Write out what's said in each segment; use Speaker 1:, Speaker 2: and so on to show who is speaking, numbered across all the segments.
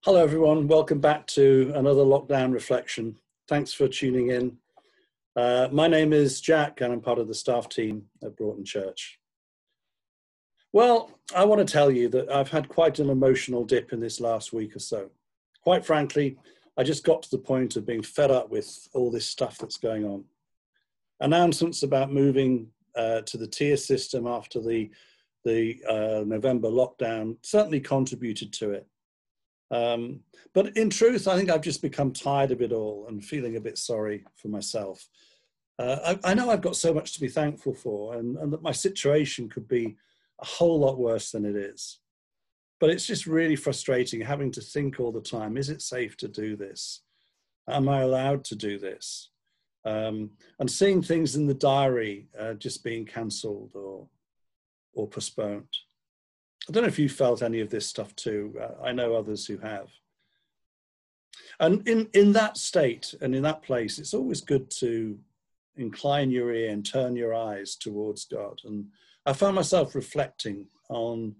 Speaker 1: Hello everyone, welcome back to another lockdown reflection. Thanks for tuning in. My name is Jack and I'm part of the staff team at Broughton Church. Well, I want to tell you that I've had quite an emotional dip in this last week or so. Quite frankly, I just got to the point of being fed up with all this stuff that's going on. Announcements about moving to the tier system after the November lockdown certainly contributed to it. But in truth, I think I've just become tired of it all and feeling a bit sorry for myself. I know I've got so much to be thankful for and that my situation could be a whole lot worse than it is. But it's just really frustrating having to think all the time, is it safe to do this? Am I allowed to do this? And seeing things in the diary just being cancelled or postponed. I don't know if you felt any of this stuff too. I know others who have. And in that state and in that place, it's always good to incline your ear and turn your eyes towards God. And I found myself reflecting on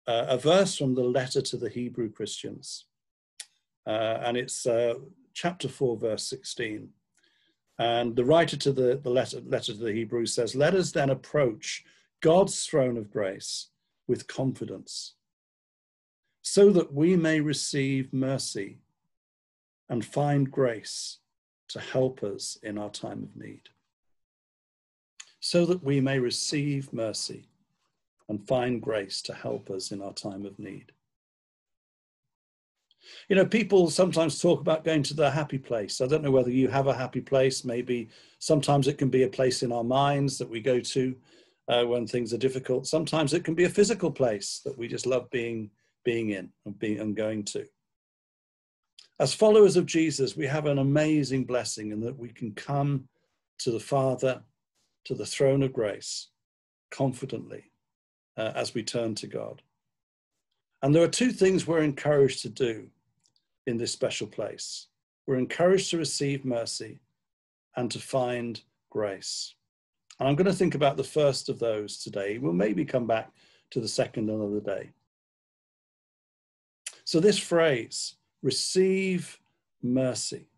Speaker 1: a verse from the letter to the Hebrew Christians. And it's chapter 4, verse 16. And the writer to the letter to the Hebrews says, "Let us then approach God's throne of grace with confidence, so that we may receive mercy and find grace to help us in our time of need." So that we may receive mercy and find grace to help us in our time of need. You know, people sometimes talk about going to the happy place. I don't know whether you have a happy place. Maybe sometimes it can be a place in our minds that we go to when things are difficult. Sometimes it can be a physical place that we just love being in and going to. As followers of Jesus, we have an amazing blessing in that we can come to the Father, to the throne of grace, confidently as we turn to God. And there are two things we're encouraged to do in this special place. We're encouraged to receive mercy and to find grace. And I'm going to think about the first of those today. We'll maybe come back to the second another day. So this phrase, receive mercy.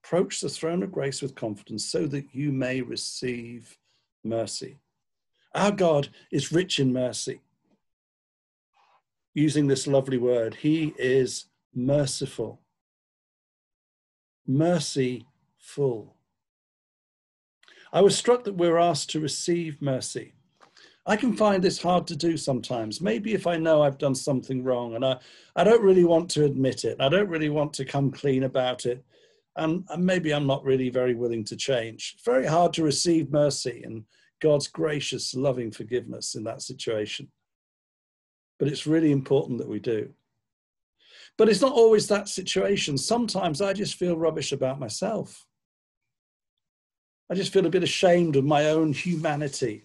Speaker 1: Approach the throne of grace with confidence so that you may receive mercy. Our God is rich in mercy. Using this lovely word, he is merciful. Merciful. I was struck that we're asked to receive mercy. I can find this hard to do sometimes. Maybe if I know I've done something wrong and I don't really want to admit it. I don't really want to come clean about it. And maybe I'm not really very willing to change. It's very hard to receive mercy and God's gracious, loving forgiveness in that situation. But it's really important that we do. But it's not always that situation. Sometimes I just feel rubbish about myself. I just feel a bit ashamed of my own humanity.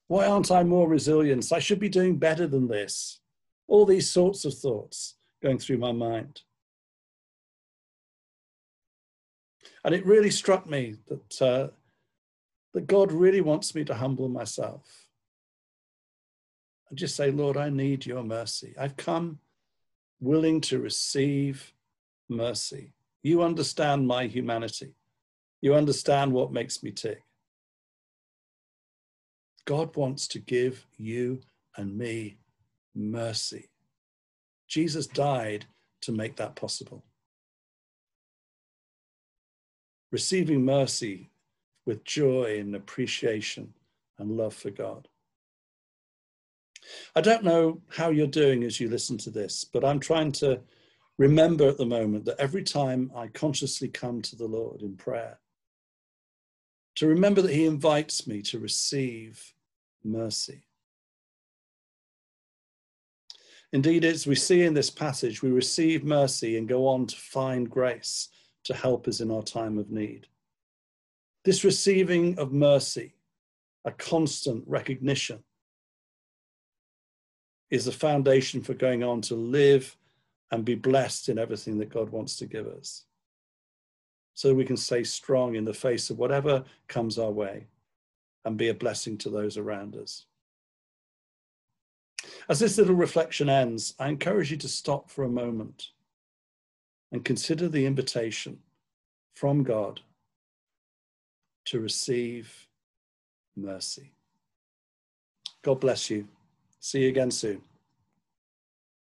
Speaker 1: Why aren't I more resilient? I should be doing better than this. All these sorts of thoughts going through my mind. And it really struck me that God really wants me to humble myself. And just say, Lord, I need your mercy. I've come willing to receive mercy. You understand my humanity. You understand what makes me tick. God wants to give you and me mercy. Jesus died to make that possible. Receiving mercy with joy and appreciation and love for God. I don't know how you're doing as you listen to this, but I'm trying to remember at the moment that every time I consciously come to the Lord in prayer, to remember that he invites me to receive mercy. Indeed, as we see in this passage, we receive mercy and go on to find grace to help us in our time of need. This receiving of mercy, a constant recognition, is the foundation for going on to live and be blessed in everything that God wants to give us. So we can stay strong in the face of whatever comes our way and be a blessing to those around us. As this little reflection ends, I encourage you to stop for a moment and consider the invitation from God to receive mercy. God bless you. See you again soon.